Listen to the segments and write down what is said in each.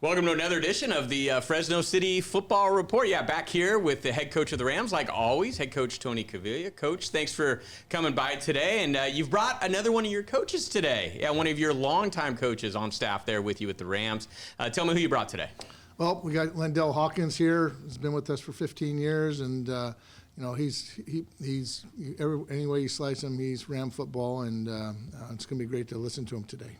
Welcome to another edition of the Fresno City Football Report. Yeah, back here with the head coach of the Rams, like always, head coach Tony Cavilla. Coach, thanks for coming by today. And you've brought another one of your coaches today. Yeah, one of your longtime coaches on staff there with you at the Rams. Tell me who you brought today. Well, we got Lindell Hawkins here. He's been with us for 15 years, and he's any way you slice him, he's Ram football, and it's going to be great to listen to him today.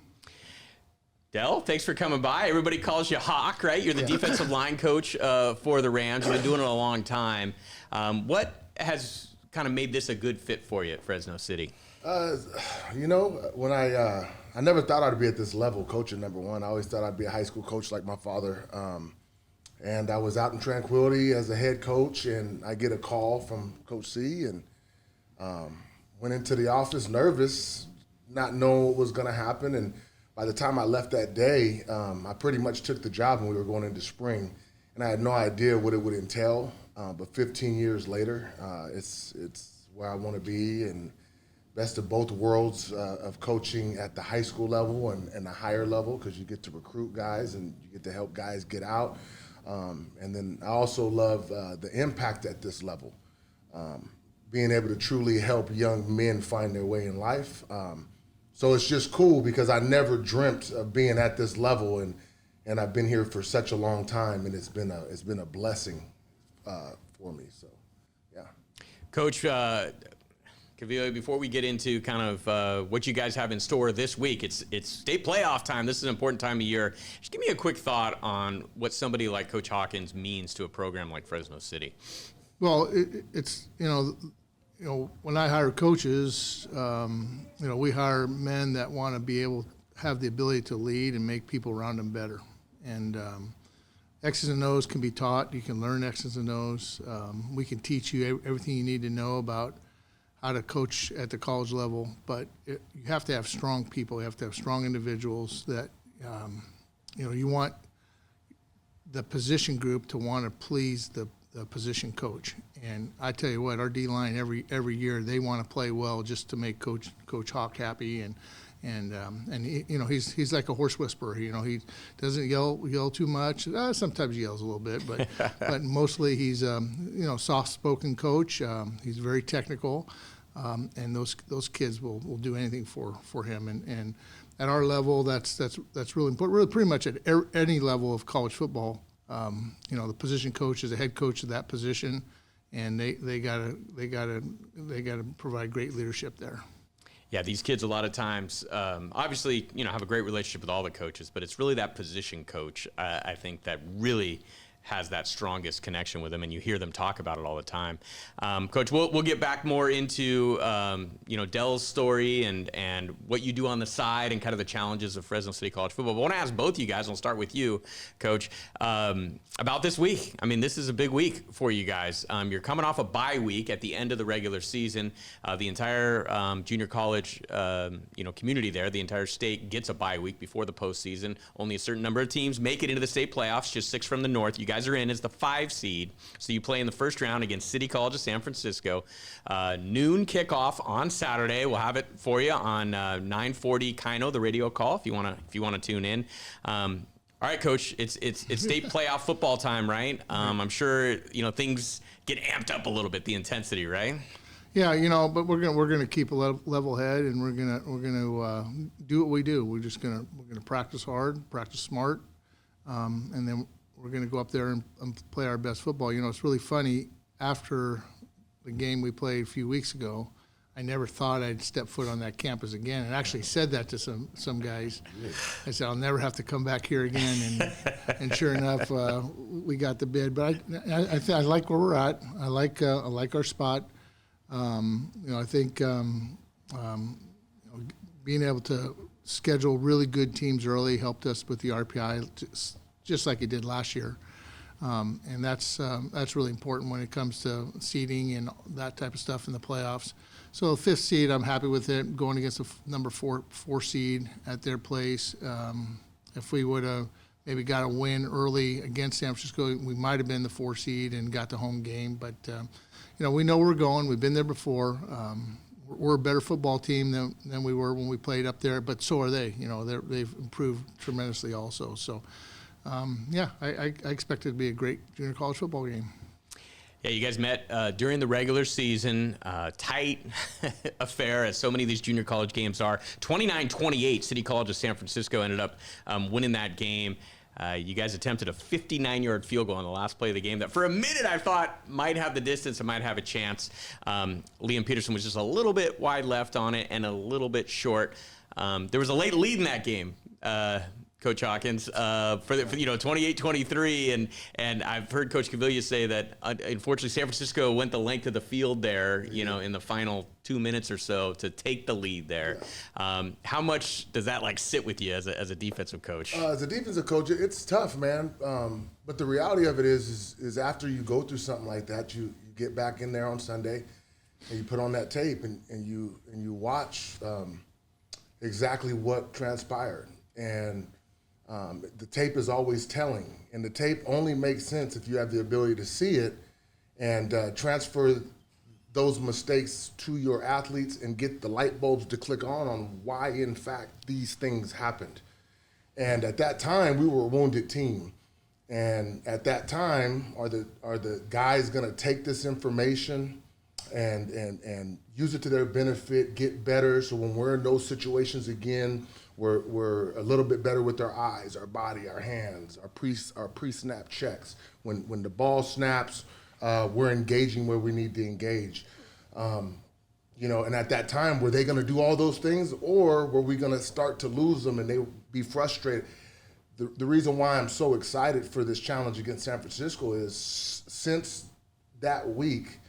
Del, thanks for coming by. Everybody calls you Hawk, right? You're the defensive line coach for the Rams. You've been doing it a long time. What has kind of made this a good fit for you at Fresno City? When I never thought I'd be at this level coaching, number one. I always thought I'd be a high school coach like my father. And I was out in Tranquility as a head coach, and I get a call from Coach C, and went into the office nervous, not knowing what was going to happen. And by the time I left that day, I pretty much took the job when we were going into spring, and I had no idea what it would entail. But 15 years later, it's where I want to be, and best of both worlds of coaching at the high school level and the higher level, because you get to recruit guys and you get to help guys get out. And then I also love the impact at this level, being able to truly help young men find their way in life. So it's just cool because I never dreamt of being at this level, and I've been here for such a long time, and it's been a blessing for me. So, yeah. Coach Cavilla, before we get into kind of what you guys have in store this week, it's state playoff time. This is an important time of year. Just give me a quick thought on what somebody like Coach Hawkins means to a program like Fresno City. Well, it's when I hire coaches, we hire men that want to be able to have the ability to lead and make people around them better. And X's and O's can be taught. You can learn X's and O's. We can teach you everything you need to know about how to coach at the college level. But you have to have strong people. You have to have strong individuals that, you want the position group to want to please the position coach. And I tell you what, our D-line every year, they want to play well just to make Coach Hawk happy, and he's like a horse whisperer. He doesn't yell too much. Sometimes he yells a little bit, but mostly he's soft-spoken coach. He's very technical, and those kids will do anything for him. And at our level, that's really important. Really, pretty much at any level of college football. The position coach is the head coach of that position, and they gotta provide great leadership there. Yeah, these kids a lot of times, obviously, have a great relationship with all the coaches, but it's really that position coach, I think, that really has that strongest connection with them, and you hear them talk about it all the time. Coach, we'll get back more into Dell's story and what you do on the side and kind of the challenges of Fresno City College football. But I want to ask both of you guys, and I'll start with you, Coach, about this week. I mean, this is a big week for you guys. You're coming off a bye week at the end of the regular season. The entire junior college community there, the entire state gets a bye week before the postseason. Only a certain number of teams make it into the state playoffs, just 6 from the north. You guys are in as the 5 seed, so you play in the first round against City College of San Francisco. Noon kickoff on Saturday. We'll have it for you on 940 Kino, the radio call, if you want to tune in. All right, Coach, it's state playoff football time, right? I'm sure things get amped up a little bit, the intensity, right? Yeah, but we're gonna keep a level head, and we're gonna do what we do. We're gonna practice hard, practice smart, and then we're going to go up there and play our best football. It's really funny. After the game we played a few weeks ago, I never thought I'd step foot on that campus again, and actually said that to some guys. I said, I'll never have to come back here again, and sure enough, we got the bid. But I like where we're at. I like our spot. I think being able to schedule really good teams early helped us with the RPI, just like it did last year, and that's really important when it comes to seeding and that type of stuff in the playoffs. So 5th seed, I'm happy with it, going against the number 4 seed at their place. If we would have maybe got a win early against San Francisco, we might have been the 4 seed and got the home game. But we know where we're going. We've been there before. We're a better football team than we were when we played up there, but so are they. They've improved tremendously also. So I expect it to be a great junior college football game. Yeah, you guys met during the regular season, tight affair, as so many of these junior college games are. 29-28, City College of San Francisco ended up winning that game. You guys attempted a 59-yard field goal on the last play of the game that for a minute I thought might have the distance and might have a chance. Liam Peterson was just a little bit wide left on it and a little bit short. There was a late lead in that game, Coach Hawkins, for 28-23, and I've heard Coach Cavilla say that unfortunately San Francisco went the length of the field there, in the final 2 minutes or so to take the lead there. Yeah. How much does that sit with you as a defensive coach? As a defensive coach, it's tough, man. But the reality of it is after you go through something like that, you get back in there on Sunday and you put on that tape and you watch exactly what transpired. And the tape is always telling, and the tape only makes sense if you have the ability to see it and transfer those mistakes to your athletes and get the light bulbs to click on why, in fact, these things happened. And at that time, we were a wounded team. And at that time, are the guys going to take this information and use it to their benefit, get better, so when we're in those situations again, we're a little bit better with our eyes, our body, our hands, our pre-snap checks. When the ball snaps, we're engaging where we need to engage. And at that time, were they going to do all those things, or were we going to start to lose them and they would be frustrated? The reason why I'm so excited for this challenge against San Francisco is since that week,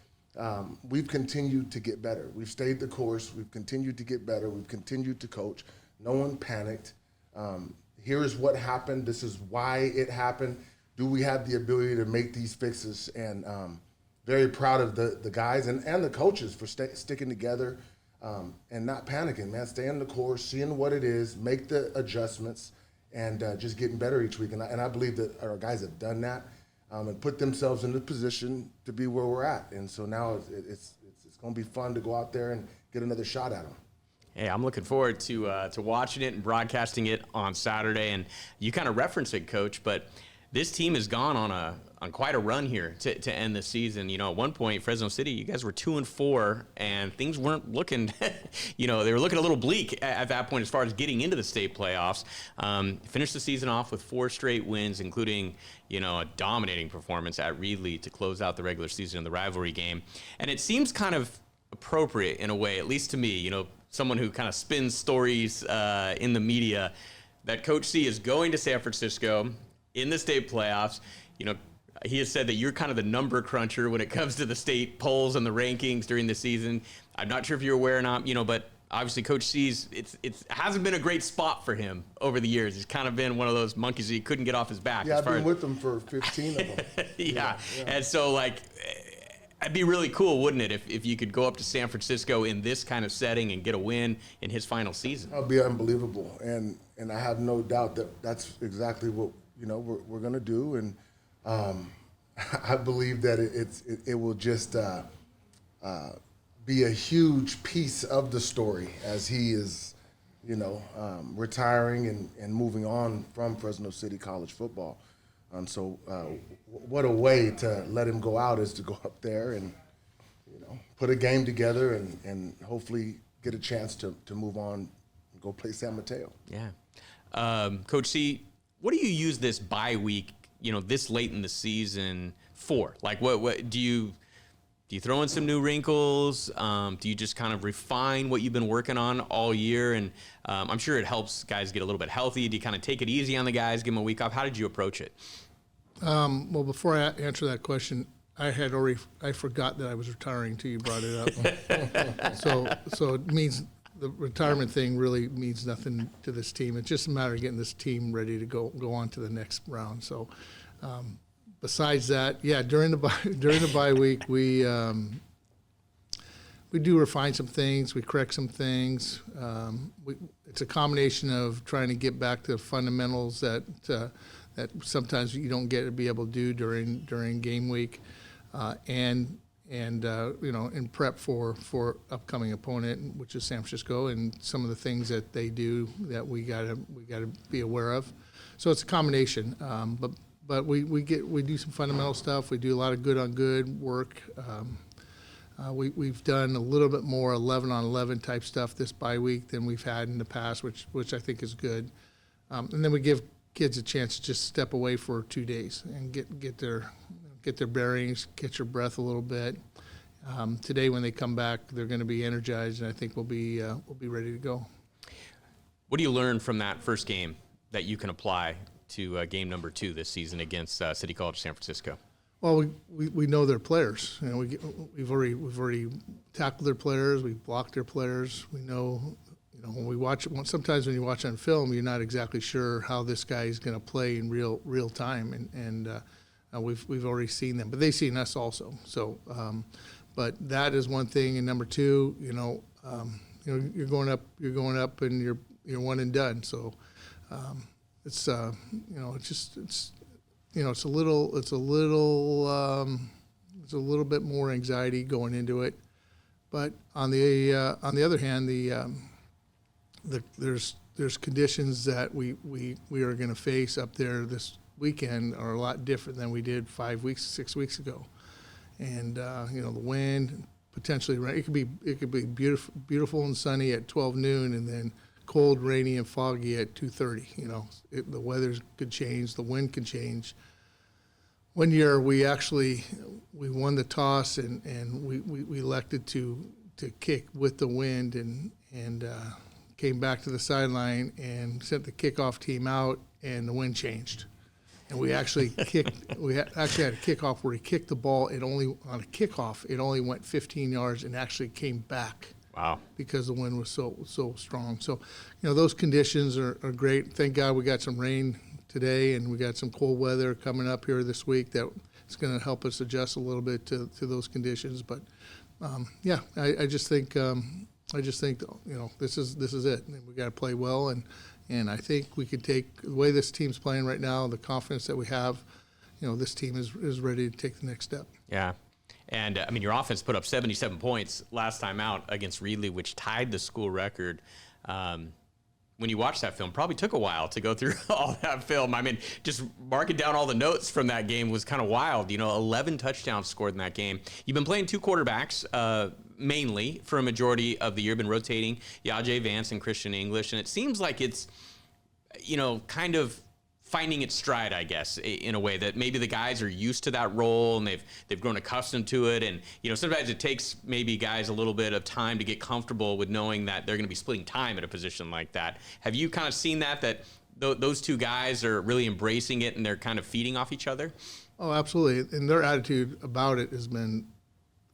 we've continued to get better. We've stayed the course. We've continued to get better. We've continued to coach. No one panicked. Here is what happened. This is why it happened. Do we have the ability to make these fixes? And very proud of the guys and the coaches for sticking together and not panicking, man. Staying the course, seeing what it is, make the adjustments, and just getting better each week. And I believe that our guys have done that and put themselves in the position to be where we're at. And so now it's going to be fun to go out there and get another shot at them. Hey, I'm looking forward to watching it and broadcasting it on Saturday. And you kind of referenced it, Coach, but this team has gone on quite a run here to end the season. At one point, Fresno City, you guys were 2-4, and things weren't looking, they were looking a little bleak at that point as far as getting into the state playoffs. Finished the season off with 4 straight wins, including, a dominating performance at Reedley to close out the regular season in the rivalry game. And it seems kind of appropriate in a way, at least to me, someone who kind of spins stories in the media, that Coach C is going to San Francisco in the state playoffs. He has said that you're kind of the number cruncher when it comes to the state polls and the rankings during the season. I'm not sure if you're aware or not, but obviously Coach C's, it hasn't been a great spot for him over the years. He's kind of been one of those monkeys that he couldn't get off his back. Yeah, I've been with him for 15 of them. Yeah. And so, it'd be really cool, wouldn't it, if you could go up to San Francisco in this kind of setting and get a win in his final season? That would be unbelievable. And I have no doubt that that's exactly what, we're going to do. And I believe that it will just be a huge piece of the story as he is, retiring and moving on from Fresno City College football. So what a way to let him go out is to go up there and, put a game together and hopefully get a chance to move on and go play San Mateo. Yeah. Coach C, what do you use this bye week, this late in the season for? What do you throw in some new wrinkles? Do you just kind of refine what you've been working on all year? And I'm sure it helps guys get a little bit healthy. Do you kind of take it easy on the guys, give them a week off? How did you approach it? Well, before I answer that question, I forgot that I was retiring until you brought it up. So it means the retirement thing really means nothing to this team. It's just a matter of getting this team ready to go on to the next round. So besides that, yeah, during the bye week, we do refine some things, we correct some things. It's a combination of trying to get back to fundamentals that sometimes you don't get to be able to do during game week, and in prep for upcoming opponent, which is San Francisco, and some of the things that they do that we gotta be aware of. so it's a combination. But we do some fundamental stuff. We do a lot of good on good work. We've done a little bit more 11 on 11 type stuff this bye week than we've had in the past, which I think is good. And then we give kids a chance to just step away for 2 days and get their bearings, catch your breath a little bit. Today, when they come back, they're going to be energized, and I think we'll be ready to go. What do you learn from that first game that you can apply to game number 2 this season against City College San Francisco? Well, we know their players. You know, we've already tackled their players. We've blocked their players. We know. You know, when we watch, sometimes when you watch on film, you're not exactly sure how this guy is going to play in real time, and we've already seen them, but they've seen us also. So, but that is one thing, and number 2, you're going up, and you're one and done. So, it's a little bit more anxiety going into it, but on the other hand, there's conditions that we are going to face up there this weekend are a lot different than we did 6 weeks ago, and the wind, potentially rain. It could be beautiful and sunny at 12 noon, and then cold, rainy, and foggy at 2:30. The weather could change, the wind can change. One year we won the toss, and we elected to kick with the wind, and came back to the sideline and sent the kickoff team out, and the wind changed. And we actually kicked. We actually had a kickoff where he kicked the ball. On a kickoff, it only went 15 yards and actually came back. Wow! Because the wind was so strong. So, those conditions are great. Thank God we got some rain today, and we got some cold weather coming up here this week that it's going to help us adjust a little bit to those conditions. But I just think this is it. We got to play well, and I think we could take the way this team's playing right now, the confidence that we have. This team is ready to take the next step. Yeah. And, your offense put up 77 points last time out against Reedley, which tied the school record. When you watch that film, probably took a while to go through all that film. Just marking down all the notes from that game was kind of wild. 11 touchdowns scored in that game. You've been playing 2 quarterbacks mainly for a majority of the year, been rotating Yajae Vance and Christian English, and it seems like it's, kind of finding its stride, I guess, in a way that maybe the guys are used to that role and they've grown accustomed to it. And, sometimes it takes maybe guys a little bit of time to get comfortable with knowing that they're going to be splitting time at a position like that. Have you kind of seen that those 2 guys are really embracing it and they're kind of feeding off each other? Oh, absolutely. And their attitude about it has been,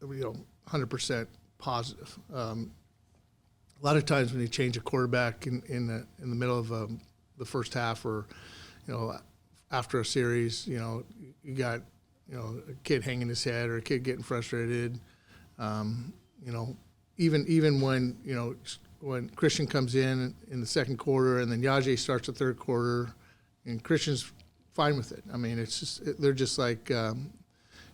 100% positive. A lot of times when you change a quarterback in the middle of the first half, or after a series, you got a kid hanging his head or a kid getting frustrated. Even when Christian comes in the second quarter, and then Yajae starts the third quarter, and Christian's fine with it. It's just they're just like.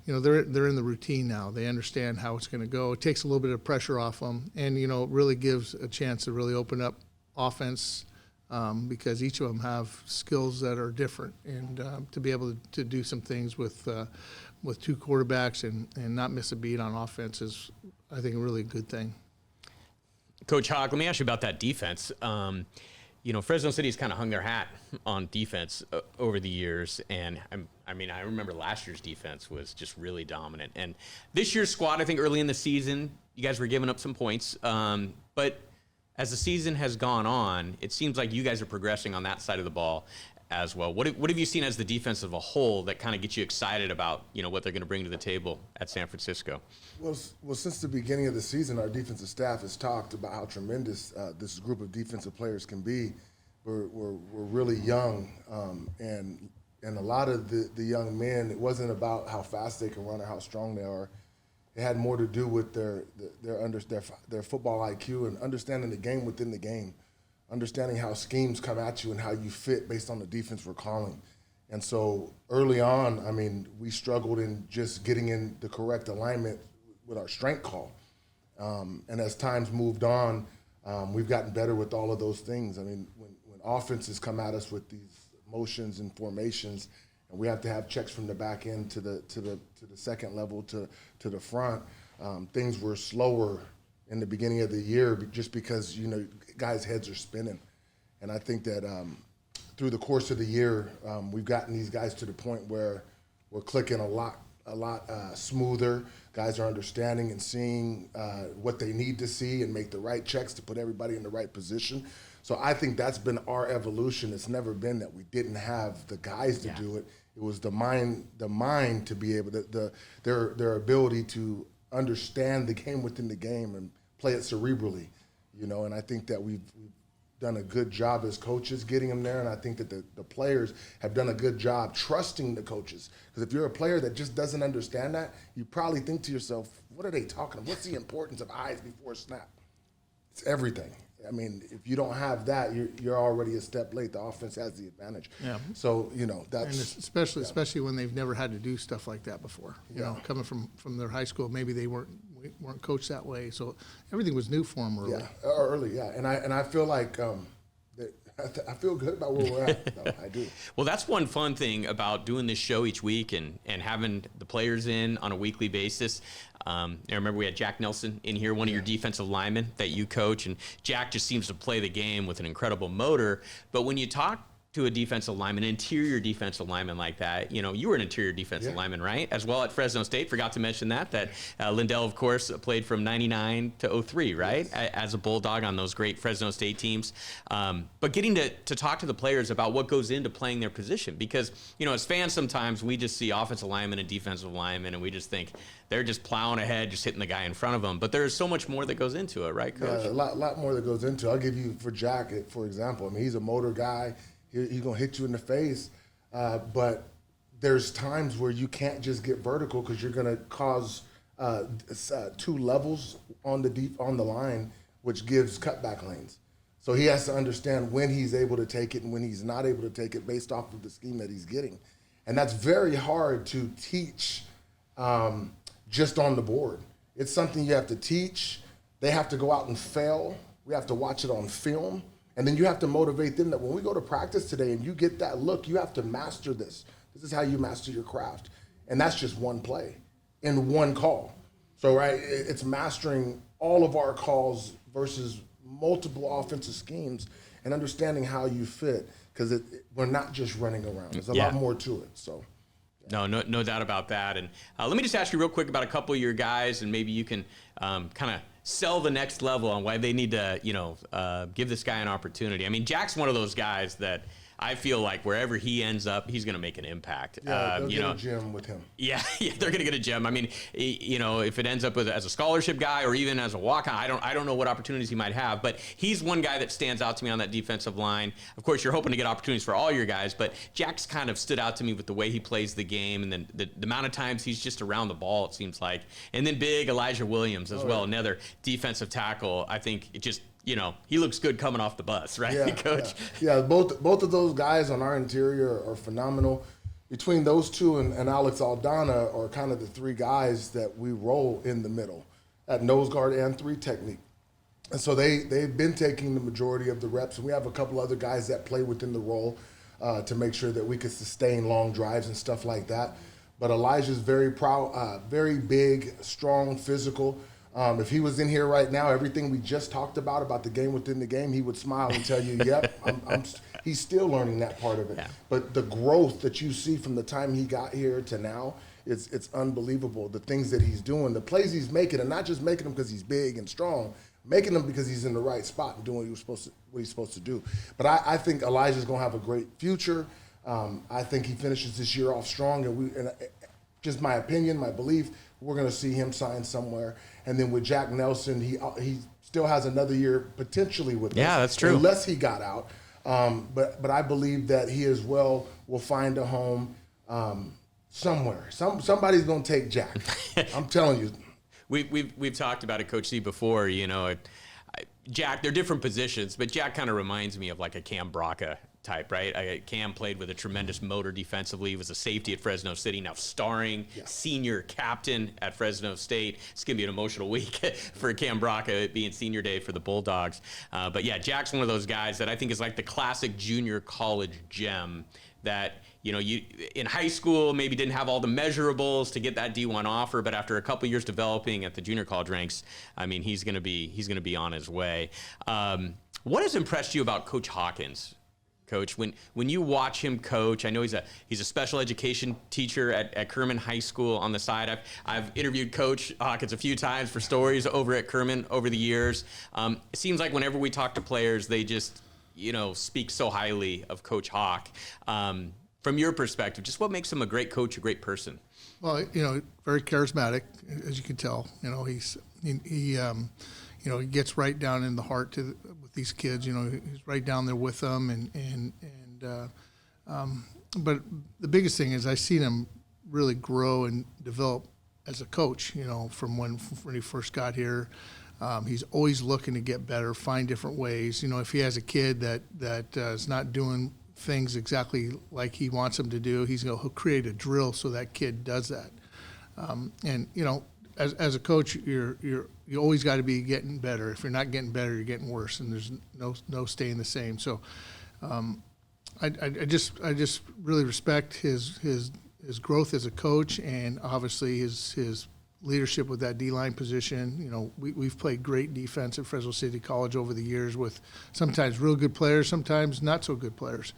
They're in the routine now. They understand how it's going to go. It takes a little bit of pressure off them, and it really gives a chance to really open up offense, because each of them have skills that are different, and to be able to do some things with 2 quarterbacks and not miss a beat on offense is, I think, a really good thing. Coach Hawk, let me ask you about that defense. Fresno City's kind of hung their hat on defense over the years, and I remember last year's defense was just really dominant. And this year's squad, I think early in the season, you guys were giving up some points, but as the season has gone on, it seems like you guys are progressing on that side of the ball as well. What have you seen as the defense as a whole that kind of gets you excited about what they're going to bring to the table at San Francisco? Well, since the beginning of the season, our defensive staff has talked about how tremendous this group of defensive players can be. We're really young, and a lot of the young men, it wasn't about how fast they can run or how strong they are. It had more to do with their football IQ and understanding the game within the game, understanding how schemes come at you and how you fit based on the defense we're calling. And so early on, we struggled in just getting in the correct alignment with our strength call. And as time's moved on, we've gotten better with all of those things. When offenses come at us with these motions and formations, and we have to have checks from the back end to the second level to the front. Things were slower in the beginning of the year just because guys' heads are spinning, and I think that through the course of the year we've gotten these guys to the point where we're clicking a lot smoother. Guys are understanding and seeing what they need to see and make the right checks to put everybody in the right position. So I think that's been our evolution. It's never been that we didn't have the guys to do it. It was the mind to be able to, their ability to understand the game within the game and play it cerebrally, and I think that we've done a good job as coaches getting them there, and I think that the players have done a good job trusting the coaches. Because if you're a player that just doesn't understand that, you probably think to yourself, what are they talking about? What's the importance of eyes before snap? It's everything. I mean, if you don't have that, you're already a step late. The offense has the advantage. Yeah. So, that's... And especially when they've never had to do stuff like that before. Coming from their high school, maybe they weren't coached that way. So everything was new for them early. Yeah, early, yeah. And I feel like I feel good about where we're at. No, I do. Well, that's one fun thing about doing this show each week and having the players in on a weekly basis. I remember we had Jack Nelson in here, one of your defensive linemen that you coach, and Jack just seems to play the game with an incredible motor. But when you talk to a defensive lineman, interior defensive lineman like that, you were an interior defensive lineman, right? As well at Fresno State. Forgot to mention that Lindell, of course, played from 99 to 03, right? Yes. As a Bulldog on those great Fresno State teams. But getting to talk to the players about what goes into playing their position, because, as fans sometimes we just see offensive linemen and defensive linemen and we just think they're just plowing ahead, just hitting the guy in front of them. But there's so much more that goes into it, right, Coach? Yeah, a lot more that goes into it. I'll give you, for Jack, for example, I mean, he's a motor guy. He's going to hit you in the face, but there's times where you can't just get vertical because you're going to cause two levels on the line, which gives cutback lanes. So he has to understand when he's able to take it and when he's not able to take it based off of the scheme that he's getting. And that's very hard to teach just on the board. It's something you have to teach. They have to go out and fail. We have to watch it on film. And then you have to motivate them that when we go to practice today and you get that look, you have to master this. This is how you master your craft. And that's just one play in one call. So, right, it's mastering all of our calls versus multiple offensive schemes and understanding how you fit, because we're not just running around. There's a lot more to it. So. No doubt about that. And let me just ask you real quick about a couple of your guys, and maybe you can kind of sell the next level on why they need to, give this guy an opportunity. I mean, Jack's one of those guys that I feel like wherever he ends up, he's going to make an impact. Yeah, they'll get a gem with him. Yeah, they're going to get a gem. I mean, if it ends up as a scholarship guy or even as a walk-on, I don't know what opportunities he might have, but he's one guy that stands out to me on that defensive line. Of course, you're hoping to get opportunities for all your guys, but Jack's kind of stood out to me with the way he plays the game and then the amount of times he's just around the ball, it seems like. And then big Elijah Williams as well, another defensive tackle. I think it just, he looks good coming off the bus, right, Coach? Yeah, both of those guys on our interior are phenomenal. Between those two and Alex Aldana are kind of the three guys that we roll in the middle at nose guard and 3 technique. And so they've been taking the majority of the reps, and we have a couple other guys that play within the role to make sure that we could sustain long drives and stuff like that. But Elijah's very proud, very big, strong, physical. If he was in here right now, everything we just talked about the game within the game, he would smile and tell you, yep, he's still learning that part of it. Yeah. But the growth that you see from the time he got here to now, it's unbelievable. The things that he's doing, the plays he's making, and not just making them because he's big and strong, making them because he's in the right spot and doing what he's supposed to do. But I think Elijah's going to have a great future. I think he finishes this year off strong, and just my opinion, my belief, we're going to see him sign somewhere. And then with Jack Nelson, he still has another year potentially with us. Yeah, that's true. Unless he got out. But I believe that he as well will find a home somewhere. Somebody's going to take Jack. I'm telling you. We've talked about it, Coach C, before. Jack, they're different positions, but Jack kind of reminds me of like a Cam Braca type, right? Cam played with a tremendous motor defensively. He was a safety at Fresno City, now starring senior captain at Fresno State. It's going to be an emotional week for Cam Braca, being senior day for the Bulldogs. But yeah, Jack's one of those guys that I think is like the classic junior college gem that, you know, you in high school maybe didn't have all the measurables to get that D1 offer, but after a couple years developing at the junior college ranks, I mean, he's going to be on his way. What has impressed you about Coach Hawkins? Coach, when you watch him coach, I know he's a special education teacher at Kerman High School on the side. I've interviewed Coach Hawkins a few times for stories over at Kerman over the years. It seems like whenever we talk to players, they just, you know, speak so highly of Coach Hawk. From your perspective, just what makes him a great coach, a great person? Well, you know, very charismatic, as you can tell. You know, you know, he gets right down in the heart with these kids. You know, he's right down there with them, but the biggest thing is I seen him really grow and develop as a coach. You know, from when he first got here, he's always looking to get better, find different ways. You know, if he has a kid that is not doing things exactly like he wants them to do, he'll create a drill so that kid does that. And you know, as a coach, you always got to be getting better. If you're not getting better, you're getting worse, and there's no staying the same. So, I just really respect his growth as a coach, and obviously his leadership with that D-line position. You know, we've played great defense at Fresno City College over the years with sometimes real good players, sometimes not so good players.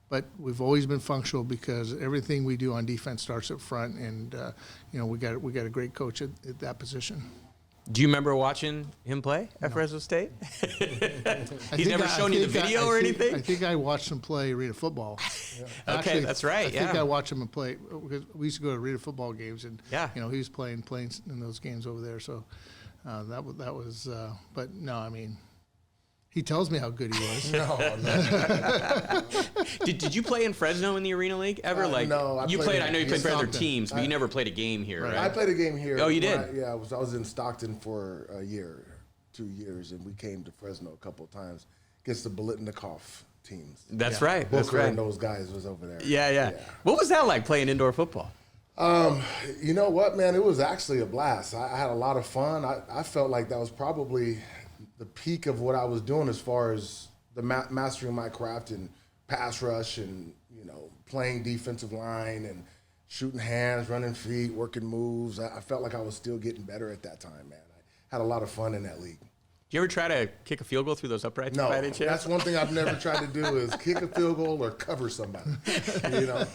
But we've always been functional because everything we do on defense starts up front, and you know, we got a great coach at that position. Do you remember watching him play at Fresno State? He's never shown you the video or anything? I think I watched him play arena football. Yeah. Okay, that's right. I think I watched him play because we used to go to arena football games, and you know, he was playing in those games over there. So that was. But no, I mean, he tells me how good he was. No. Did you play in Fresno in the Arena League ever? No, I know you played for other teams, but you never played a game here, right? I played a game here. Oh, you did? I was in Stockton for a year, 2 years, and we came to Fresno a couple of times against the Bolitnikoff teams. That's right. Booker That's right. and those guys was over there. Yeah. What was that like playing indoor football? You know what, man? It was actually a blast. I had a lot of fun. I felt like that was probably the peak of what I was doing as far as the mastering my craft and pass rush and, you know, playing defensive line and shooting hands, running feet, working moves. I felt like I was still getting better at that time, man. I had a lot of fun in that league. Do you ever try to kick a field goal through those uprights? No, by any chance? that's one thing I've never tried to do is kick a field goal or cover somebody. You know.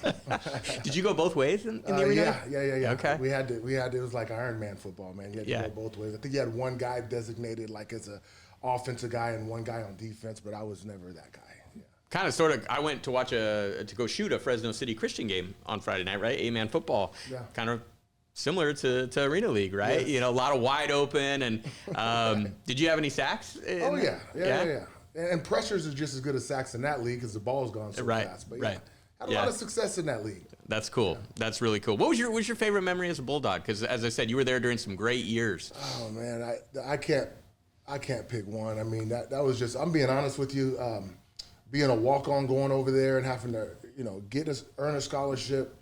Did you go both ways in the arena? Yeah. Okay. We had it was like Iron Man football, man. You had to go both ways. I think you had one guy designated like as a offensive guy and one guy on defense, but I was never that guy. Yeah. Kind of, sort of. I went to watch to go shoot a Fresno City Christian game on Friday night, right? 8-man football. Yeah. Kind of similar to Arena League, right? Yes. You know, a lot of wide open. And did you have any sacks? Oh yeah. And pressures are just as good as sacks in that league because the ball's gone so fast. But had a lot of success in that league. That's cool. Yeah. That's really cool. What was your favorite memory as a Bulldog? Because as I said, you were there during some great years. Oh man, I can't pick one. I mean, that was just, I'm being honest with you, being a walk-on going over there and having to, you know, earn a scholarship.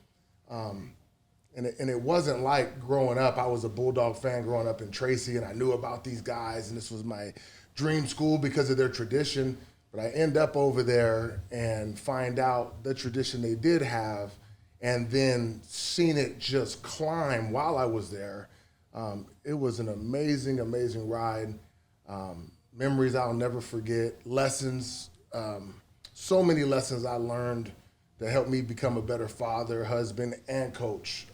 And it wasn't like growing up. I was a Bulldog fan growing up in Tracy, and I knew about these guys, and this was my dream school because of their tradition. But I end up over there and find out the tradition they did have, and then seen it just climb while I was there. It was an amazing, amazing ride. Memories I'll never forget. Lessons, so many lessons I learned that helped me become a better father, husband, and coach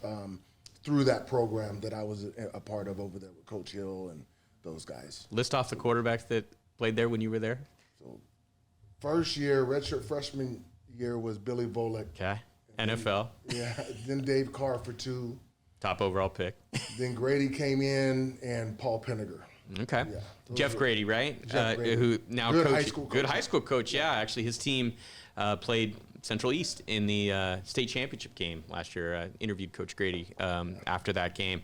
through that program that I was a part of over there with Coach Hill and those guys. List off the quarterbacks that played there when you were there. So, first year, redshirt freshman year was Billy Volek. Okay. NFL. Then Dave Carr for 2. Top overall pick. Then Grady came in and Paul Penninger. Okay. Yeah, Jeff Grady, right? Jeff Grady. Who now good high school coach. Yeah, actually his team played Central East in the state championship game last year. Interviewed Coach Grady after that game.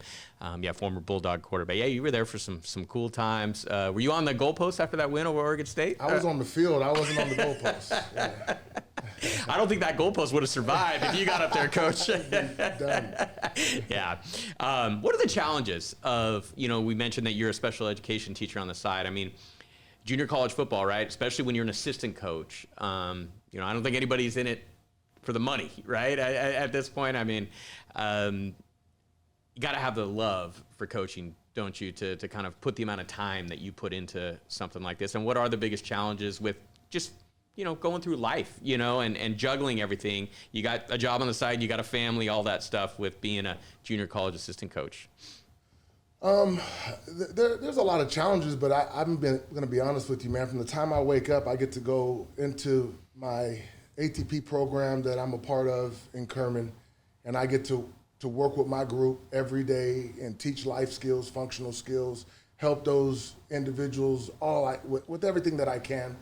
Former Bulldog quarterback. Yeah, you were there for some cool times. Were you on the goalpost after that win over Oregon State? I was on the field. I wasn't on the goalpost. Yeah. I don't think that goalpost would have survived if you got up there, Coach. Done. Yeah. What are the challenges of, we mentioned that you're a special education teacher on the side. I mean, junior college football, right? Especially when you're an assistant coach. I don't think anybody's in it for the money, right? At this point, I mean, you got to have the love for coaching, don't you, to kind of put the amount of time that you put into something like this. And what are the biggest challenges with just, going through life, and juggling everything? You got a job on the side, you got a family, all that stuff with being a junior college assistant coach. There's a lot of challenges, but I'm going to be honest with you, man. From the time I wake up, I get to go into my ATP program that I'm a part of in Kerman, and I get to work with my group every day and teach life skills, functional skills, help those individuals with everything that I can.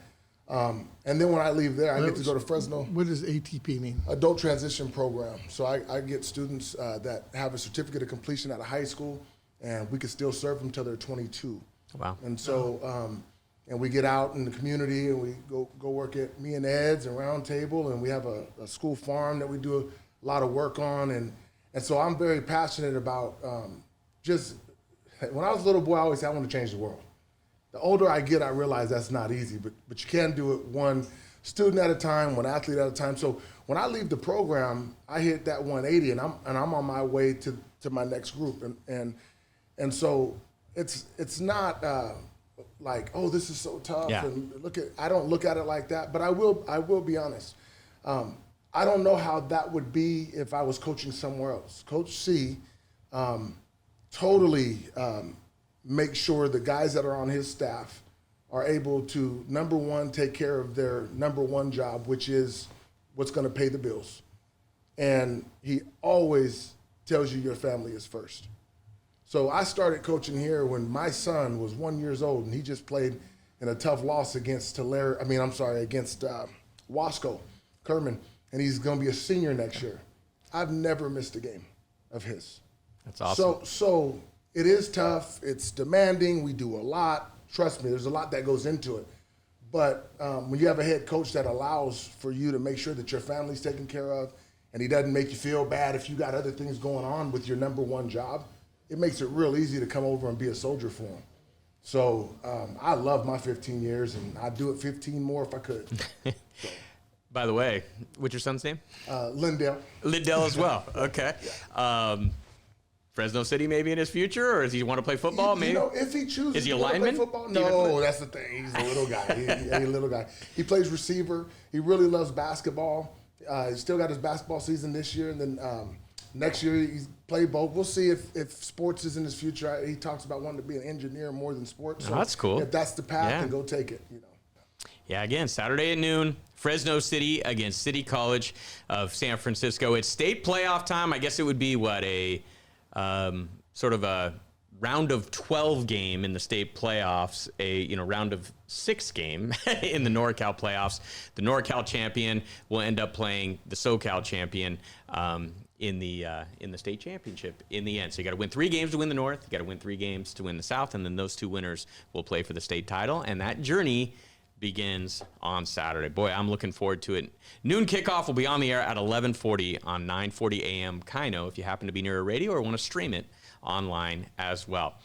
And then when I leave there, I get to go to Fresno. What does ATP mean? Adult Transition Program. So I get students that have a certificate of completion out of high school, and we can still serve them till they're 22. Wow. And so, and we get out in the community and we go work at Me and Ed's and Round Table, and we have a school farm that we do a lot of work on. And so I'm very passionate about just, when I was a little boy, I always said I want to change the world. The older I get, I realize that's not easy, but you can do it one student at a time, one athlete at a time. So when I leave the program, I hit that 180 and I'm on my way to my next group. And so it's not like, oh, this is so tough. Yeah. And I don't look at it like that, but I will be honest. I don't know how that would be if I was coaching somewhere else. Coach C totally make sure the guys that are on his staff are able to, number one, take care of their number one job, which is what's going to pay the bills. And he always tells you your family is first. So I started coaching here when my son was 1 year old, and he just played in a tough loss against Wasco, Kerman, and he's going to be a senior next year. I've never missed a game of his. That's awesome. So it is tough. It's demanding. We do a lot. Trust me, there's a lot that goes into it. But when you have a head coach that allows for you to make sure that your family's taken care of, and he doesn't make you feel bad if you got other things going on with your number one job, it makes it real easy to come over and be a soldier for him. So I love my 15 years, and I'd do it 15 more if I could. By the way, what's your son's name? Lindell. Lindell as well. Okay. Fresno City maybe in his future, or does he want to play football? Maybe. If he chooses Is he a to play lineman? football, no, that's the thing. He's a little guy. He's a little guy. He plays receiver. He really loves basketball. He's still got his basketball season this year, and then next year he's played both. We'll see if sports is in his future. He talks about wanting to be an engineer more than sports. So that's cool. If that's the path, then go take it. Yeah, again, Saturday at noon, Fresno City against City College of San Francisco. It's state playoff time. I guess it would be a sort of a round of 12 game in the state playoffs, a round of 6 game in the NorCal playoffs. The NorCal champion will end up playing the SoCal champion in the state championship in the end. So you got to win 3 games to win the North. You got to win 3 games to win the South, and then those 2 winners will play for the state title. And that journey begins on Saturday. Boy, I'm looking forward to it. Noon kickoff will be on the air at 11:40 on 940 AM Kino if you happen to be near a radio or want to stream it online as well.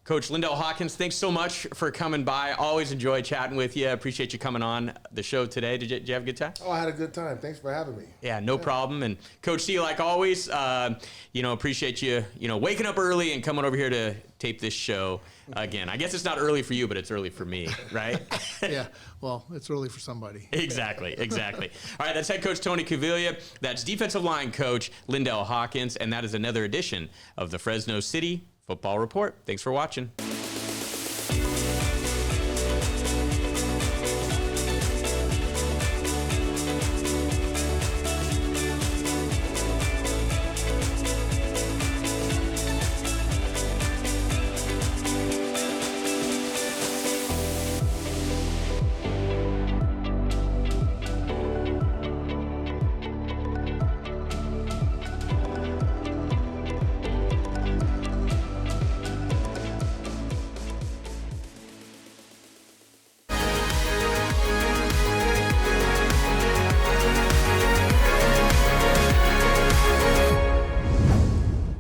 Coach Lindell Hawkins, thanks so much for coming by. Always enjoy chatting with you. Appreciate you coming on the show today. Did you have a good time? Oh, I had a good time. Thanks for having me. Yeah, no problem. And Coach C, like always, appreciate you, waking up early and coming over here to tape this show again. I guess it's not early for you, but it's early for me, right? Yeah, well, it's early for somebody. Exactly. All right, that's head coach Tony Caviglia. That's defensive line coach Lindell Hawkins, and that is another edition of the Fresno City Football Report. Thanks for watching.